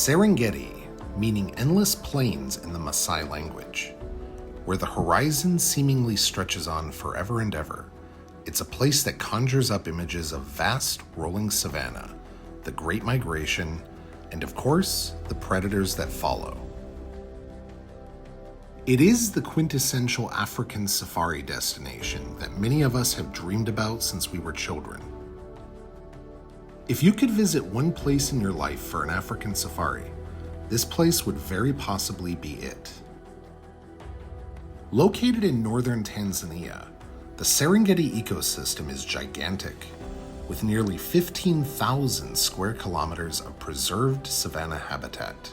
Serengeti, meaning endless plains in the Maasai language, where the horizon seemingly stretches on forever and ever. It's a place that conjures up images of vast rolling savanna, the Great Migration, and of course, the predators that follow. It is the quintessential African safari destination that many of us have dreamed about since we were children. If you could visit one place in your life for an African safari, this place would very possibly be it. Located in northern Tanzania, the Serengeti ecosystem is gigantic, with nearly 15,000 square kilometers of preserved savanna habitat.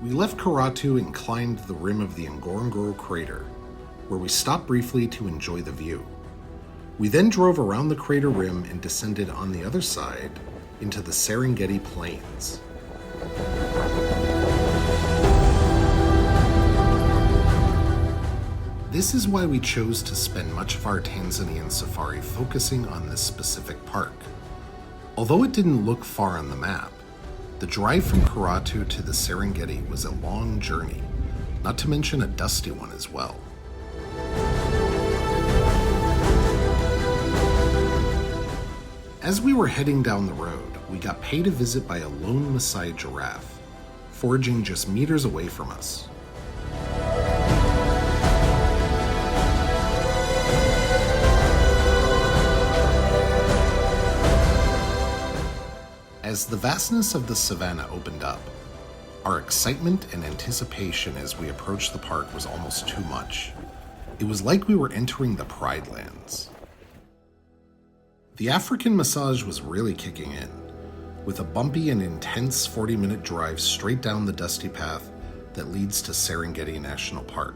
We left Karatu and climbed the rim of the Ngorongoro crater, where we stopped briefly to enjoy the view. We then drove around the crater rim and descended on the other side into the Serengeti Plains. This is why we chose to spend much of our Tanzanian safari focusing on this specific park. Although it didn't look far on the map, the drive from Karatu to the Serengeti was a long journey, not to mention a dusty one as well. As we were heading down the road, we got paid a visit by a lone Maasai giraffe, foraging just meters away from us. As the vastness of the savanna opened up, our excitement and anticipation as we approached the park was almost too much. It was like we were entering the Pride Lands. The African massage was really kicking in, with a bumpy and intense 40-minute drive straight down the dusty path that leads to Serengeti National Park.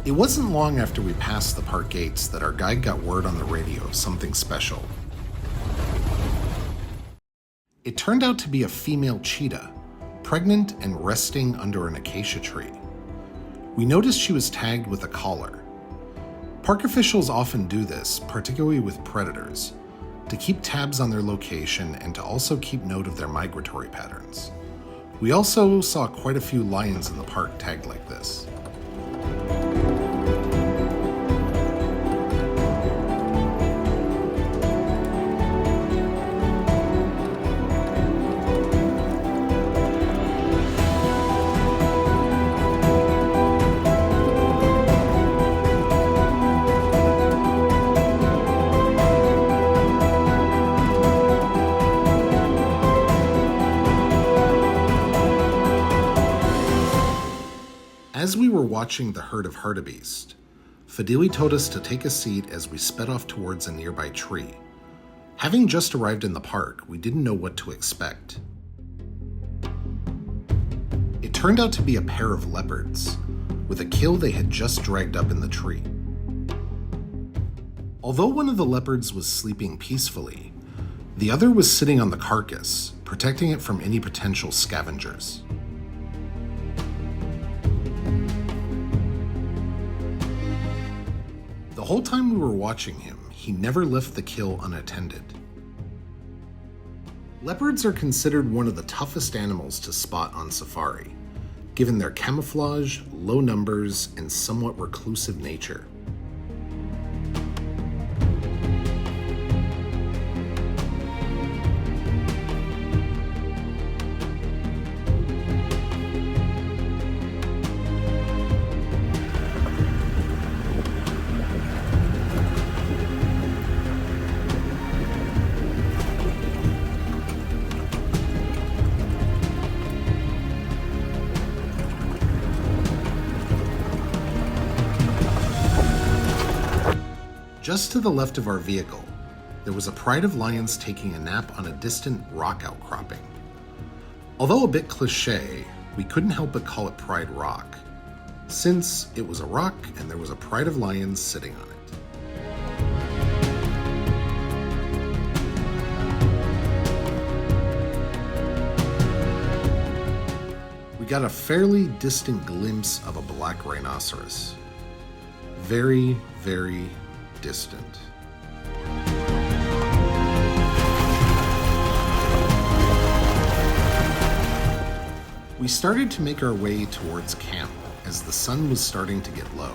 It wasn't long after we passed the park gates that our guide got word on the radio of something special. It turned out to be a female cheetah, pregnant and resting under an acacia tree. We noticed she was tagged with a collar. Park officials often do this, particularly with predators, to keep tabs on their location and to also keep note of their migratory patterns. We also saw quite a few lions in the park tagged like this. As we were watching the herd of hartebeest, Fadili told us to take a seat as we sped off towards a nearby tree. Having just arrived in the park, we didn't know what to expect. It turned out to be a pair of leopards, with a kill they had just dragged up in the tree. Although one of the leopards was sleeping peacefully, the other was sitting on the carcass, protecting it from any potential scavengers. The whole time we were watching him, he never left the kill unattended. Leopards are considered one of the toughest animals to spot on safari, given their camouflage, low numbers, and somewhat reclusive nature. Just to the left of our vehicle, there was a pride of lions taking a nap on a distant rock outcropping. Although a bit cliché, we couldn't help but call it Pride Rock, since it was a rock and there was a pride of lions sitting on it. We got a fairly distant glimpse of a black rhinoceros. Very, very distant. We started to make our way towards camp as the sun was starting to get low.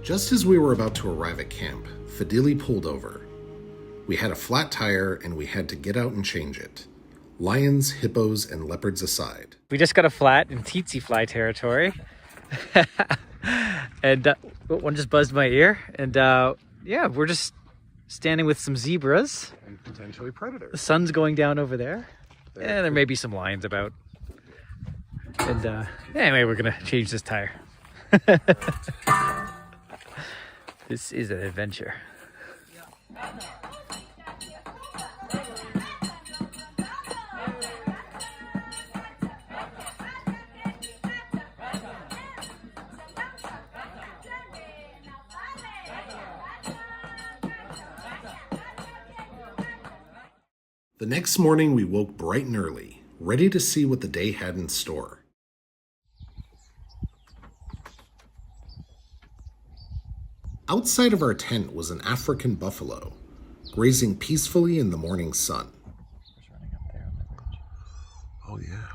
Just as we were about to arrive at camp, Fadili pulled over. We had a flat tire and we had to get out and change it. Lions, hippos, and leopards aside. We just got a flat in tsetse fly territory. And one just buzzed my ear. And yeah, we're just standing with some zebras. And potentially predators. The sun's going down over there. And there may be some lions about. And anyway, we're gonna change this tire. This is an adventure. The next morning we woke bright and early, ready to see what the day had in store. Outside of our tent was an African buffalo, grazing peacefully in the morning sun. Oh yeah.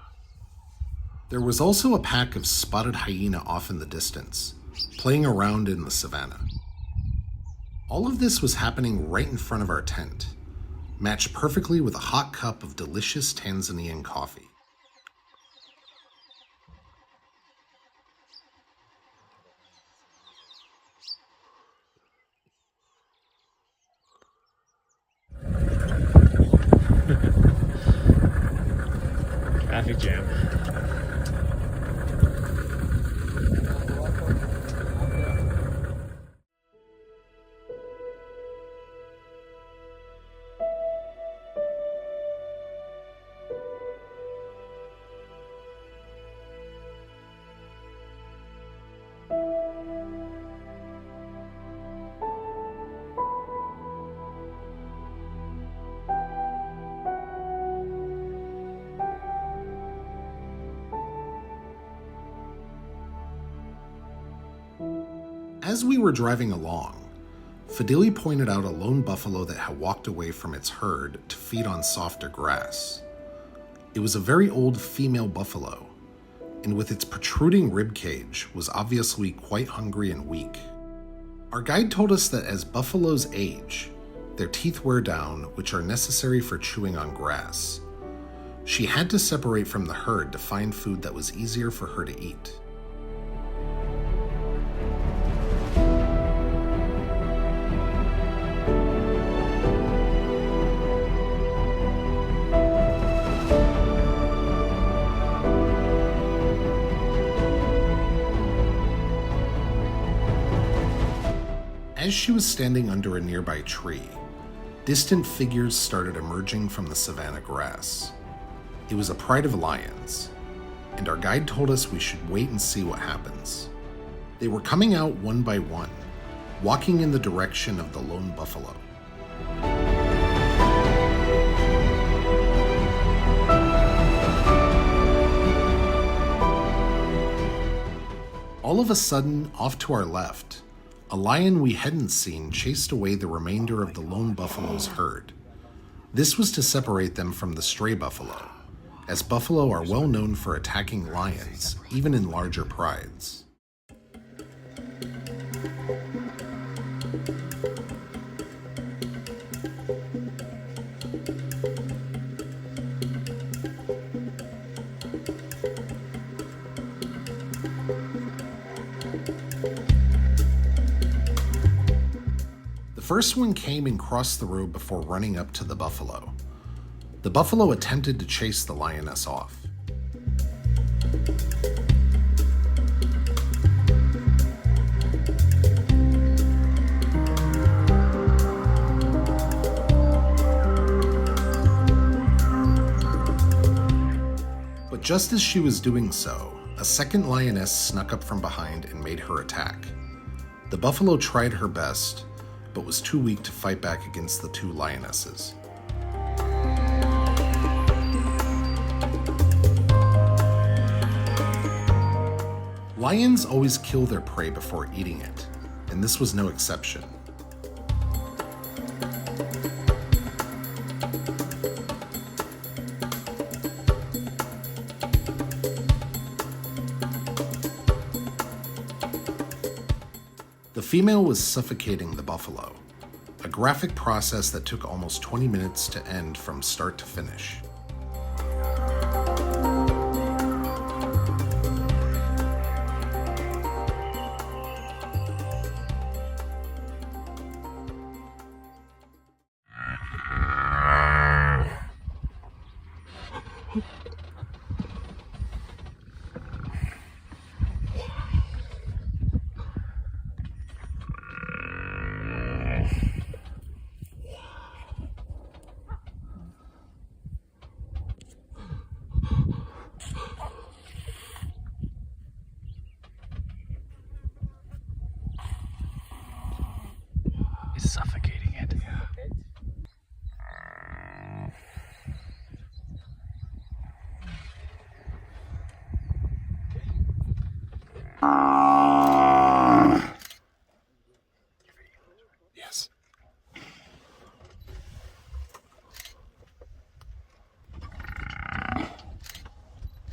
There was also a pack of spotted hyena off in the distance, playing around in the savannah. All of this was happening right in front of our tent, matched perfectly with a hot cup of delicious Tanzanian coffee. Traffic jam. As we were driving along, Fadili pointed out a lone buffalo that had walked away from its herd to feed on softer grass. It was a very old female buffalo, and with its protruding rib cage, was obviously quite hungry and weak. Our guide told us that as buffaloes age, their teeth wear down, which are necessary for chewing on grass. She had to separate from the herd to find food that was easier for her to eat. As she was standing under a nearby tree, distant figures started emerging from the savanna grass. It was a pride of lions, and our guide told us we should wait and see what happens. They were coming out one by one, walking in the direction of the lone buffalo. All of a sudden, off to our left, a lion we hadn't seen chased away the remainder of the lone buffalo's herd. This was to separate them from the stray buffalo, as buffalo are well known for attacking lions, even in larger prides. The first one came and crossed the road before running up to the buffalo. The buffalo attempted to chase the lioness off. But just as she was doing so, a second lioness snuck up from behind and made her attack. The buffalo tried her best, but was too weak to fight back against the two lionesses. Lions always kill their prey before eating it, and this was no exception. The female was suffocating the buffalo, a graphic process that took almost 20 minutes to end from start to finish. Suffocating it. Yes.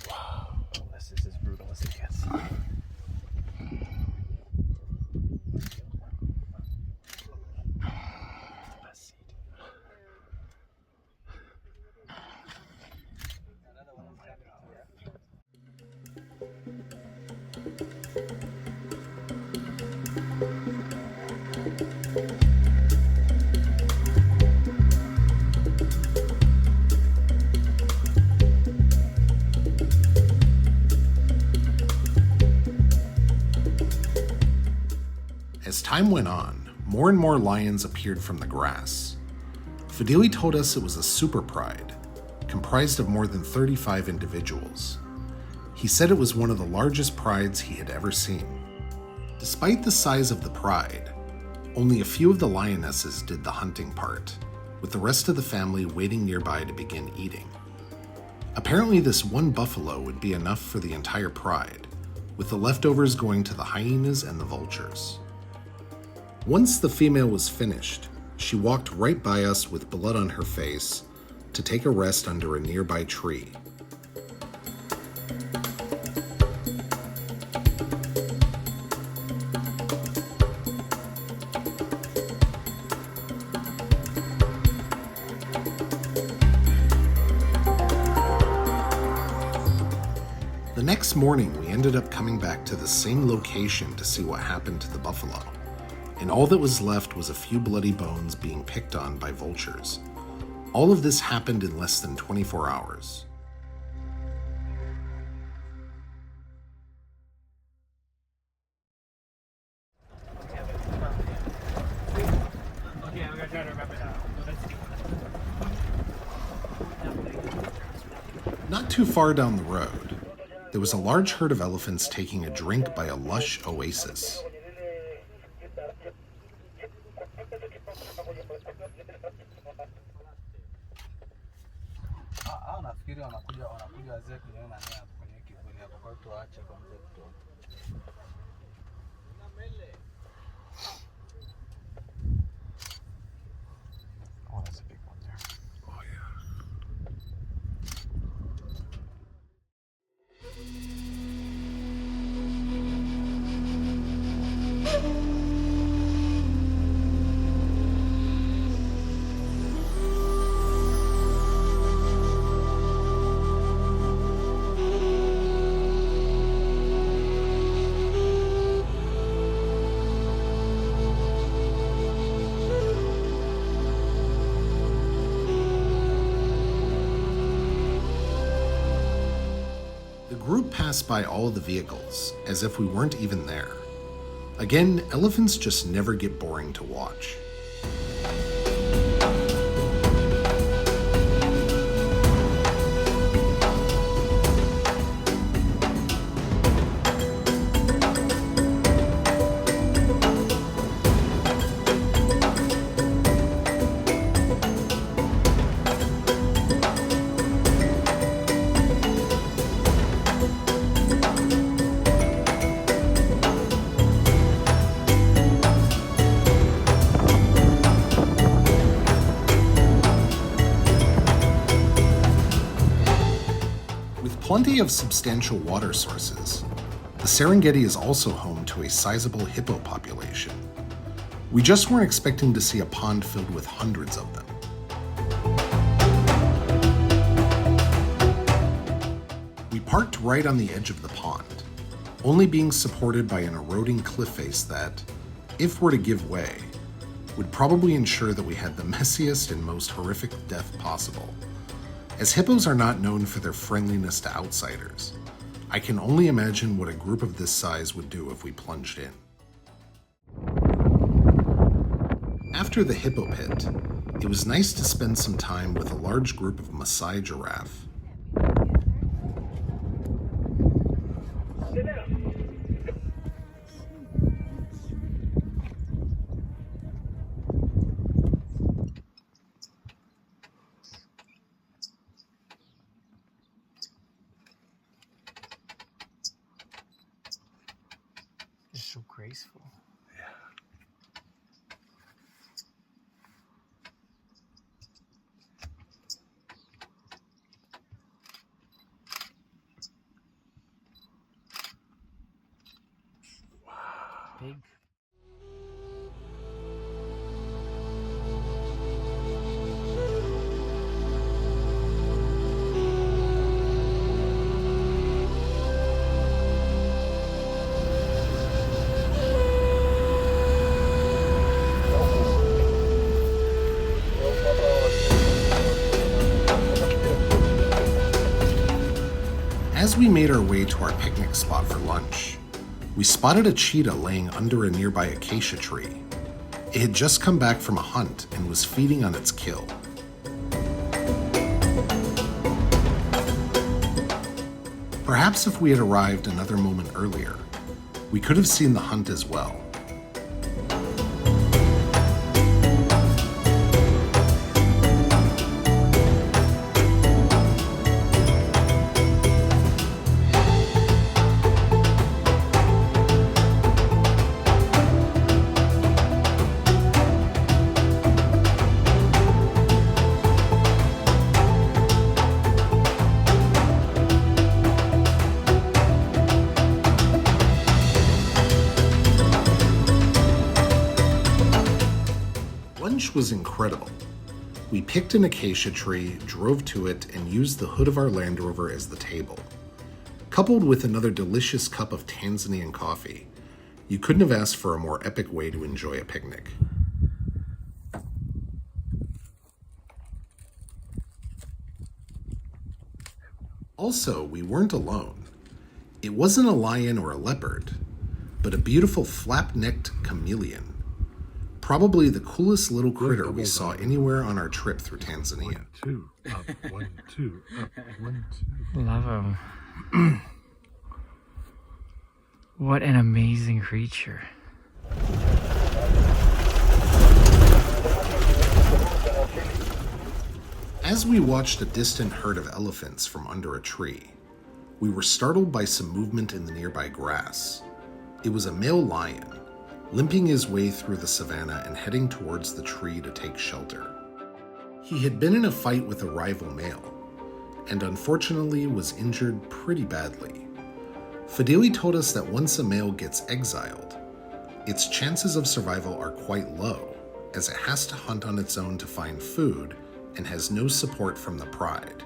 Wow. This is as brutal as it gets. As time went on, more and more lions appeared from the grass. Fadili told us it was a super pride, comprised of more than 35 individuals. He said it was one of the largest prides he had ever seen. Despite the size of the pride, only a few of the lionesses did the hunting part, with the rest of the family waiting nearby to begin eating. Apparently this one buffalo would be enough for the entire pride, with the leftovers going to the hyenas and the vultures. Once the female was finished, she walked right by us with blood on her face to take a rest under a nearby tree. The next morning, we ended up coming back to the same location to see what happened to the buffalo, and all that was left was a few bloody bones being picked on by vultures. All of this happened in less than 24 hours. Okay, I'm gonna try to remember that. Not too far down the road, there was a large herd of elephants taking a drink by a lush oasis. Nafikiri wanakuja wazee kwenye nani hapo kwenye kivuli hapo, kwa hiyo tuache kwa mzee kutoka. Oh, that's a big one there. Oh yeah. group passed by all the vehicles, as if we weren't even there. Again, elephants just never get boring to watch. Plenty of substantial water sources, the Serengeti is also home to a sizable hippo population. We just weren't expecting to see a pond filled with hundreds of them. We parked right on the edge of the pond, only being supported by an eroding cliff face that, if were to give way, would probably ensure that we had the messiest and most horrific death possible. As hippos are not known for their friendliness to outsiders, I can only imagine what a group of this size would do if we plunged in. After the hippo pit, it was nice to spend some time with a large group of Maasai giraffe. So graceful. Wow. Big. As we made our way to our picnic spot for lunch, we spotted a cheetah laying under a nearby acacia tree. It had just come back from a hunt and was feeding on its kill. Perhaps if we had arrived another moment earlier, we could have seen the hunt as well. Lunch was incredible. We picked an acacia tree, drove to it, and used the hood of our Land Rover as the table. Coupled with another delicious cup of Tanzanian coffee, you couldn't have asked for a more epic way to enjoy a picnic. Also, we weren't alone. It wasn't a lion or a leopard, but a beautiful flap-necked chameleon. Probably the coolest little critter we saw anywhere on our trip through Tanzania. 1, 2, up, 1, 2, up, 1, 2. Love him. What an amazing creature. As we watched a distant herd of elephants from under a tree, we were startled by some movement in the nearby grass. It was a male lion, limping his way through the savanna and heading towards the tree to take shelter. He had been in a fight with a rival male, and unfortunately was injured pretty badly. Fadili told us that once a male gets exiled, its chances of survival are quite low, as it has to hunt on its own to find food and has no support from the pride.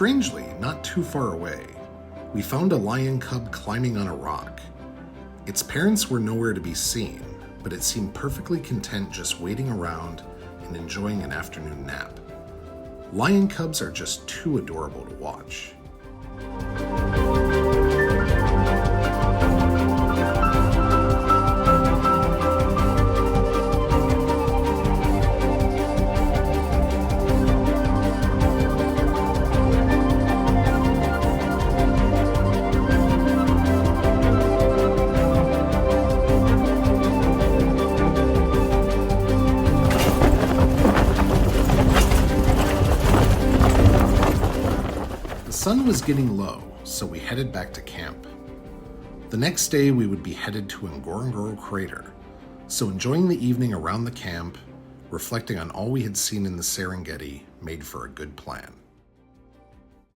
Strangely, not too far away, we found a lion cub climbing on a rock. Its parents were nowhere to be seen, but it seemed perfectly content just waiting around and enjoying an afternoon nap. Lion cubs are just too adorable to watch. The sun was getting low, so we headed back to camp. The next day we would be headed to Ngorongoro Crater, so enjoying the evening around the camp, reflecting on all we had seen in the Serengeti, made for a good plan.